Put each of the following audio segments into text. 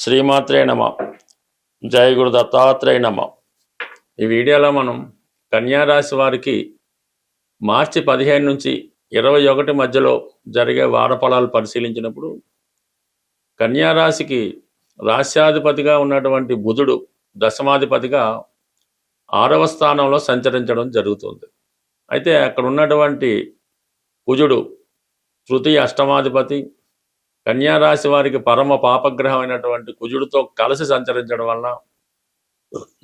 శ్రీమాత్రే నమ. జయ గురు దత్తాత్రేయ నమ. ఈ వీడియోలో మనం కన్యారాశి వారికి మార్చి 15 నుంచి 21 మధ్యలో జరిగే వార ఫలాలు పరిశీలించినప్పుడు కన్యారాశికి రాశ్యాధిపతిగా ఉన్నటువంటి బుధుడు దశమాధిపతిగా 6వ స్థానంలో సంచరించడం జరుగుతుంది. అయితే అక్కడ ఉన్నటువంటి కుజుడు తృతీయ అష్టమాధిపతి, కన్యారాశి వారికి పరమ పాపగ్రహమైనటువంటి కుజుడితో కలిసి సంచరించడం వలన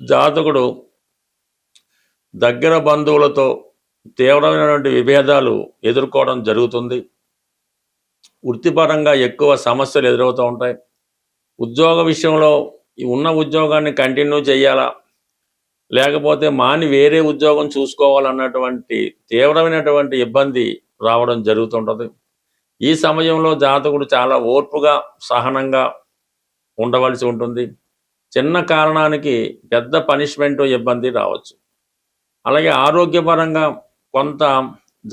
జాతకుడు దగ్గర బంధువులతో తీవ్రమైనటువంటి విభేదాలు ఎదుర్కోవడం జరుగుతుంది. వృత్తిపరంగా ఎక్కువ సమస్యలు ఎదురవుతూ ఉంటాయి. ఉద్యోగ విషయంలో ఉన్న ఉద్యోగాన్ని కంటిన్యూ చేయాలా లేకపోతే మాని వేరే ఉద్యోగం చూసుకోవాలన్నటువంటి తీవ్రమైనటువంటి ఇబ్బంది రావడం జరుగుతుంటుంది. ఈ సమయంలో జాతకుడు చాలా ఓర్పుగా సహనంగా ఉండవలసి ఉంటుంది. చిన్న కారణానికి పెద్ద పనిష్మెంట్ ఇబ్బంది రావచ్చు. అలాగే ఆరోగ్యపరంగా కొంత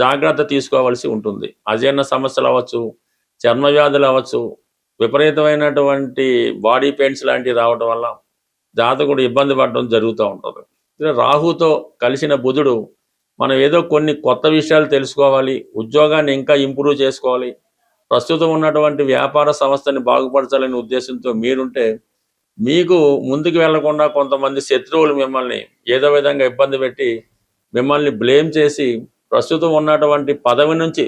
జాగ్రత్త తీసుకోవాల్సి ఉంటుంది. అజీర్ణ సమస్యలు అవ్వచ్చు, చర్మ వ్యాధులు అవ్వచ్చు, విపరీతమైనటువంటి బాడీ పెయిన్స్ లాంటివి రావడం వల్ల జాతకుడు ఇబ్బంది పడడం జరుగుతూ ఉంటుంది. రాహుతో కలిసిన బుధుడు మనం ఏదో కొన్ని కొత్త విషయాలు తెలుసుకోవాలి, ఉద్యోగాన్ని ఇంకా ఇంప్రూవ్ చేసుకోవాలి, ప్రస్తుతం ఉన్నటువంటి వ్యాపార సంస్థని బాగుపరచాలనే ఉద్దేశంతో మీరుంటే మీకు ముందుకు వెళ్లకుండా కొంతమంది శత్రువులు మిమ్మల్ని ఏదో విధంగా ఇబ్బంది పెట్టి మిమ్మల్ని బ్లేమ్ చేసి ప్రస్తుతం ఉన్నటువంటి పదవి నుంచి,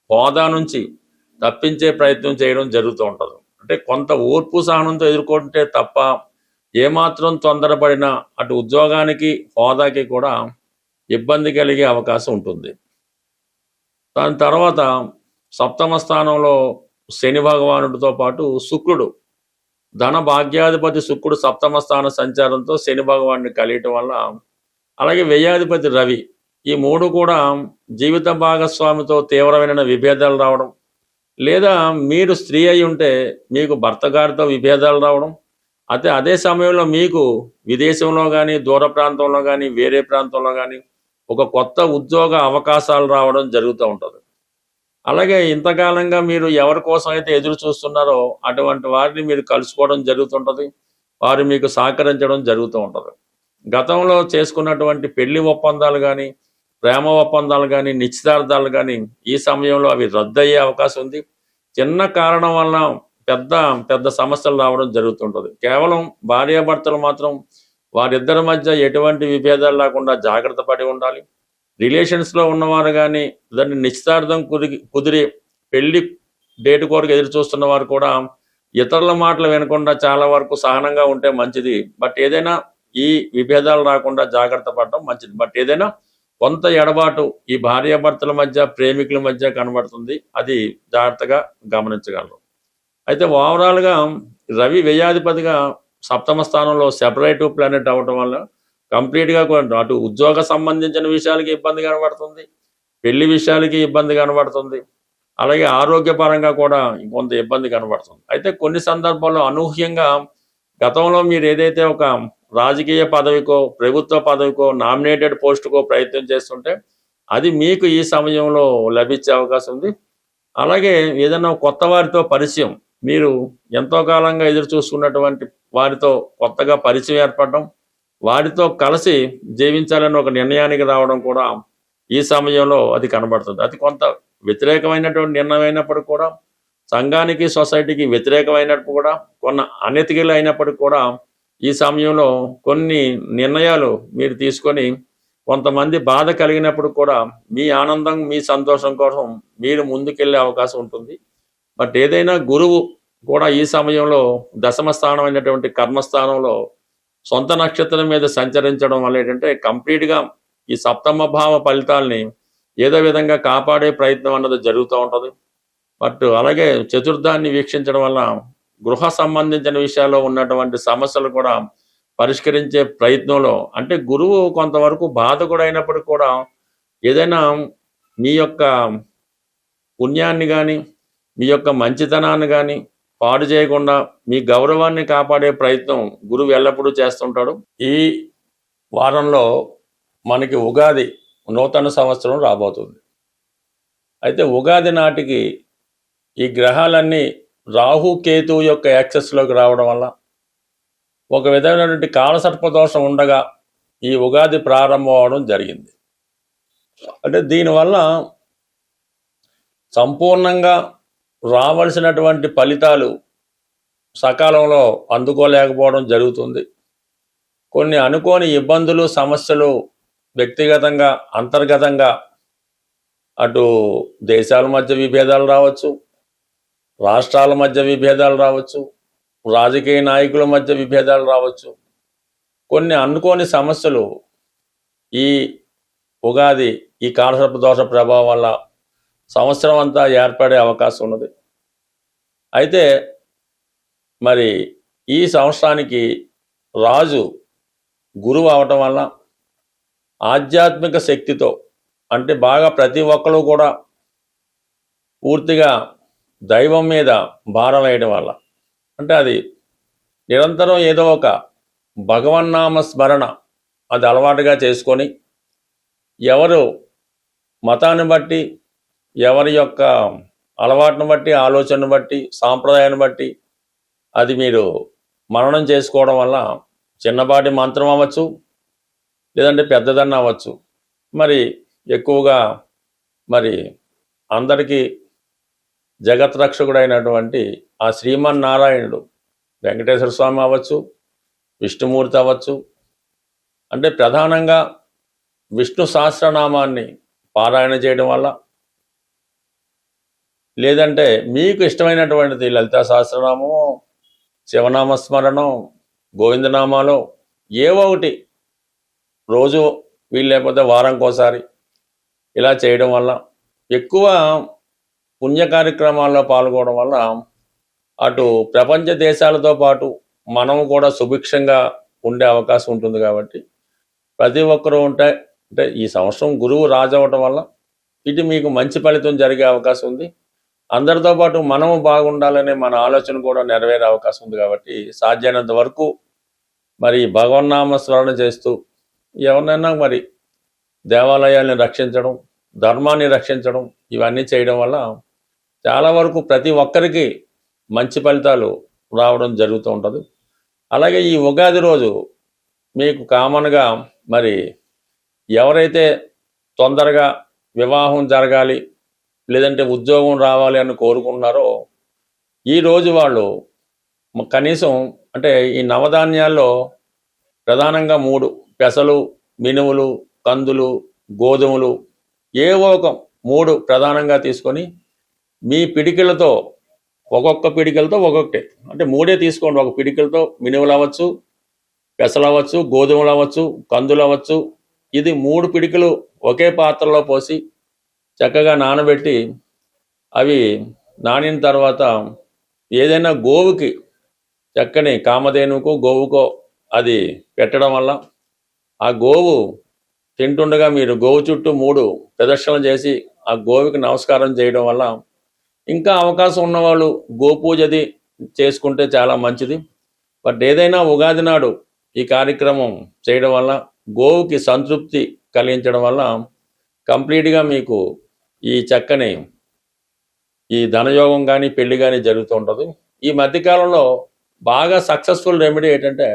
హోదా నుంచి తప్పించే ప్రయత్నం చేయడం జరుగుతూ ఉంటుంది. అంటే కొంత ఓర్పు సహనంతో ఎదుర్కొంటే తప్ప ఏమాత్రం తొందరపడినా అటు ఉద్యోగానికి హోదాకి కూడా ఇబ్బంది కలిగే అవకాశం ఉంటుంది. దాని తర్వాత సప్తమ స్థానంలో శని భగవానుడితో పాటు శుక్రుడు, ధన భాగ్యాధిపతి శుక్రుడు సప్తమ స్థాన సంచారంతో శని భగవానుడిని కలియటం వల్ల, అలాగే వ్యయాధిపతి రవి, ఈ మూడు కూడా జీవిత భాగస్వామితో తీవ్రమైన విభేదాలు రావడం, లేదా మీరు స్త్రీ అయి ఉంటే మీకు భర్త గారితో విభేదాలు రావడం, అయితే అదే సమయంలో మీకు విదేశంలో కానీ దూర ప్రాంతంలో కానీ వేరే ప్రాంతంలో కానీ ఒక కొత్త ఉద్యోగ అవకాశాలు రావడం జరుగుతూ ఉంటుంది. అలాగే ఇంతకాలంగా మీరు ఎవరి కోసం అయితే ఎదురు చూస్తున్నారో అటువంటి వారిని మీరు కలుసుకోవడం జరుగుతుంటుంది. వారు మీకు సహకరించడం జరుగుతూ ఉంటుంది. గతంలో చేసుకున్నటువంటి పెళ్లి ఒప్పందాలు కానీ, ప్రేమ ఒప్పందాలు కానీ, నిశ్చితార్థాలు కానీ ఈ సమయంలో అవి రద్దయ్యే అవకాశం ఉంది. చిన్న కారణం వలన పెద్ద పెద్ద సమస్యలు రావడం జరుగుతుంటుంది. కేవలం భార్యాభర్తలు మాత్రం వారిద్దరి మధ్య ఎటువంటి విభేదాలు లేకుండా జాగ్రత్త పడి ఉండాలి. రిలేషన్స్లో ఉన్నవారు కానీ, దాన్ని నిశ్చితార్థం కుదిరి పెళ్లి డేట్ కొరకు ఎదురు చూస్తున్న వారు కూడా ఇతరుల మాటలు వినకుండా చాలా వరకు సహనంగా ఉంటే మంచిది. బట్ ఏదైనా ఈ విభేదాలు రాకుండా జాగ్రత్త పడటం మంచిది. బట్ ఏదైనా కొంత ఎడబాటు ఈ భార్యాభర్తల మధ్య, ప్రేమికుల మధ్య కనబడుతుంది. అది జాగ్రత్తగా గమనించగలరు. అయితే ఓవరాల్గా రవి వ్యయాధిపతిగా సప్తమ స్థానంలో సెపరేటివ్ ప్లానెట్ అవ్వటం వల్ల కంప్లీట్గా అటు ఉద్యోగ సంబంధించిన విషయాలకి ఇబ్బంది కనబడుతుంది, పెళ్లి విషయాలకి ఇబ్బంది కనబడుతుంది, అలాగే ఆరోగ్యపరంగా కూడా కొంత ఇబ్బంది కనబడుతుంది. అయితే కొన్ని సందర్భాల్లో అనూహ్యంగా గతంలో మీరు ఏదైతే ఒక రాజకీయ పదవికో, ప్రభుత్వ పదవికో, నామినేటెడ్ పోస్టుకో ప్రయత్నం చేస్తుంటే అది మీకు ఈ సమయంలో లభించే అవకాశం ఉంది. అలాగే ఏదైనా కొత్త వారితో పరిచయం, మీరు ఎంతో కాలంగా ఎదురు చూసుకున్నటువంటి వారితో కొత్తగా పరిచయం ఏర్పడడం, వారితో కలిసి జీవించాలని ఒక నిర్ణయానికి రావడం కూడా ఈ సమయంలో అది కనబడుతుంది. అది కొంత వ్యతిరేకమైనటువంటి నిర్ణయం అయినప్పటికీ కూడా, సంఘానికి సొసైటీకి వ్యతిరేకమైనప్పుడు కూడా, కొన్ని అనెతికలు అయినప్పటికీ కూడా ఈ సమయంలో కొన్ని నిర్ణయాలు మీరు తీసుకొని కొంతమంది బాధ కలిగినప్పుడు కూడా మీ ఆనందం, మీ సంతోషం కోసం మీరు ముందుకెళ్ళే అవకాశం ఉంటుంది. బట్ ఏదైనా గురువు కూడా ఈ సమయంలో దశమ స్థానం అయినటువంటి కర్మస్థానంలో సొంత నక్షత్రం మీద సంచరించడం వల్ల ఏంటంటే కంప్లీట్గా ఈ సప్తమ భావ ఫలితాలని ఏదో విధంగా కాపాడే ప్రయత్నం అన్నది జరుగుతూ ఉంటుంది. బట్ అలాగే చతుర్థాన్ని వీక్షించడం వల్ల గృహ సంబంధించిన విషయాల్లో ఉన్నటువంటి సమస్యలు కూడా పరిష్కరించే ప్రయత్నంలో, అంటే గురువు కొంతవరకు బాధకుడు అయినప్పటికీ కూడా ఏదైనా మీ యొక్క పుణ్యాన్ని కానీ, మీ యొక్క మంచితనాన్ని కానీ పాడు చేయకుండా మీ గౌరవాన్ని కాపాడే ప్రయత్నం గురువు ఎల్లప్పుడూ చేస్తుంటాడు. ఈ వారంలో మనకి ఉగాది నూతన సంవత్సరం రాబోతుంది. అయితే ఉగాది నాటికి ఈ గ్రహాలన్నీ రాహు కేతువు యొక్క యాక్సెస్లోకి రావడం వల్ల ఒక విధమైనటువంటి కాలసర్పదోషం ఉండగా ఈ ఉగాది ప్రారంభం అవడం జరిగింది. అంటే దీనివల్ల సంపూర్ణంగా రావాల్సినటువంటి ఫలితాలు సకాలంలో అందుకోలేకపోవడం జరుగుతుంది. కొన్ని అనుకోని ఇబ్బందులు, సమస్యలు వ్యక్తిగతంగా, అంతర్గతంగా అటు దేశాల మధ్య విభేదాలు రావచ్చు, రాష్ట్రాల మధ్య విభేదాలు రావచ్చు, రాజకీయ నాయకుల మధ్య విభేదాలు రావచ్చు. కొన్ని అనుకోని సమస్యలు ఈ ఉగాది, ఈ కాలసర్పదోష ప్రభావం వల్ల సంవత్సరం అంతా ఏర్పడే అవకాశం ఉన్నది. అయితే మరి ఈ సంవత్సరానికి రాజు గురువు అవటం వల్ల ఆధ్యాత్మిక శక్తితో, అంటే బాగా ప్రతి ఒక్కరు కూడా పూర్తిగా దైవం మీద భారం వేయడం వల్ల, అంటే అది నిరంతరం ఏదో ఒక భగవన్నామ స్మరణ అది అలవాటుగా చేసుకొని, ఎవరు మతాన్ని బట్టి, ఎవరి యొక్క అలవాటును బట్టి, ఆలోచనను బట్టి, సాంప్రదాయాన్ని బట్టి అది మీరు మననం చేసుకోవడం వల్ల చిన్నపాటి మంత్రం అవ్వచ్చు, లేదంటే పెద్దదన్న అవ్వచ్చు, మరి ఎక్కువగా మరి అందరికీ జగత్ రక్షకుడైనటువంటి ఆ శ్రీమన్నారాయణుడు వెంకటేశ్వర స్వామి అవ్వచ్చు, విష్ణుమూర్తి అవ్వచ్చు, అంటే ప్రధానంగా విష్ణు సహస్రనామాన్ని పారాయణ చేయడం వల్ల, లేదంటే మీకు ఇష్టమైనటువంటిది లలితా సహస్రనామం, శివనామస్మరణం, గోవిందనామాలో ఏవో ఒకటి రోజు వీలు లేకపోతే వారంకోసారి ఇలా చేయడం వల్ల, ఎక్కువ పుణ్య కార్యక్రమాల్లో పాల్గొనడం వల్ల అటు ప్రపంచ దేశాలతో పాటు మనము కూడా సుభిక్షంగా ఉండే అవకాశం ఉంటుంది. కాబట్టి ప్రతి ఒక్కరూ అంటే ఈ సంవత్సరం గురువు రాజు అవ్వటం వల్ల ఇటు మీకు మంచి ఫలితం జరిగే అవకాశం ఉంది. అందరితో పాటు మనము బాగుండాలనే మన ఆలోచన కూడా నెరవేరే అవకాశం ఉంది. కాబట్టి సాధ్యమైనంత వరకు మరి భగవన్నామ స్మరణ చేస్తూ ఎవరినైనా మరి దేవాలయాల్ని రక్షించడం, ధర్మాన్ని రక్షించడం, ఇవన్నీ చేయడం వల్ల చాలా వరకు ప్రతి ఒక్కరికి మంచి ఫలితాలు రావడం జరుగుతూ ఉంటుంది. అలాగే ఈ ఉగాది రోజు మీకు కామన్గా మరి ఎవరైతే తొందరగా వివాహం జరగాలి, లేదంటే ఉద్యోగం రావాలి అని కోరుకుంటున్నారో, ఈరోజు వాళ్ళు కనీసం అంటే ఈ నవధాన్యాల్లో ప్రధానంగా 3 పెసలు, మినుములు, కందులు, గోధుమలు ఏవో ఒక 3 ప్రధానంగా తీసుకొని మీ పిడికిలతో ఒక్కొక్క పిడికిలతో ఒక్కొక్కటి, అంటే 3 తీసుకోండి. ఒక పిడికిలతో మినుములు అవ్వచ్చు, పెసలు అవ్వచ్చు, గోధుమలు అవ్వచ్చు, కందులు అవ్వచ్చు, ఇది 3 పిడికలు ఒకే పాత్రలో పోసి చక్కగా నానబెట్టి అవి నానిన తర్వాత ఏదైనా గోవుకి, చక్కని కామధేనుకో గోవుకో అది పెట్టడం వల్ల ఆ గోవు తింటుండగా మీరు గోవు చుట్టూ 3 ప్రదక్షిణలు చేసి ఆ గోవుకి నమస్కారం చేయడం వల్ల, ఇంకా అవకాశం ఉన్నవాళ్ళు గోపూజది చేసుకుంటే చాలా మంచిది. బట్ ఏదైనా ఉగాది నాడు ఈ కార్యక్రమం చేయడం వల్ల గోవుకి సంతృప్తి కలిగించడం వల్ల కంప్లీట్గా మీకు ఈ చక్కని ఈ ధనయోగం కానీ పెళ్లి కానీ జరుగుతూ ఉంటుంది. ఈ మధ్యకాలంలో బాగా సక్సెస్ఫుల్ రెమెడీ ఏంటంటే,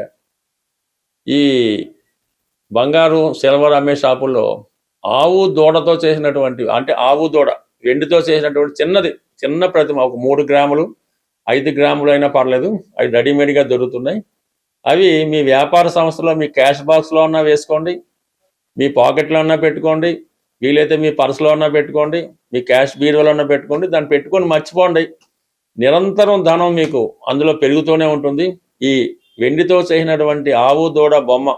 ఈ బంగారు సిల్వర్ అమ్మే షాపుల్లో ఆవు దూడతో చేసినటువంటి, అంటే ఆవు దూడ వెండితో చేసినటువంటి చిన్న ప్రతిమ, ఒక 3 గ్రాములు 5 గ్రాములు అయినా పర్లేదు, అవి రెడీమేడ్గా దొరుకుతున్నాయి. అవి మీ వ్యాపార సంస్థలో మీ క్యాష్ బాక్స్లో అన్నా వేసుకోండి, మీ పాకెట్లో అన్నా పెట్టుకోండి, వీలైతే మీ పర్సులో అన్నా పెట్టుకోండి, మీ క్యాష్ బీరువాలో అన్నా పెట్టుకోండి. దాన్ని పెట్టుకొని మర్చిపోండి, నిరంతరం ధనం మీకు అందులో పెరుగుతూనే ఉంటుంది. ఈ వెండితో చేసినటువంటి ఆవు దూడ బొమ్మ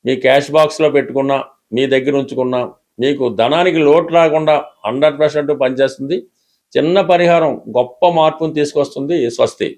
మీ క్యాష్ బాక్స్లో పెట్టుకున్నా, మీ దగ్గర ఉంచుకున్నా, మీకు ధనానికి లోటు రాకుండా 100% పనిచేస్తుంది. చిన్న పరిహారం గొప్ప మార్పును తీసుకొస్తుంది. స్వస్తి.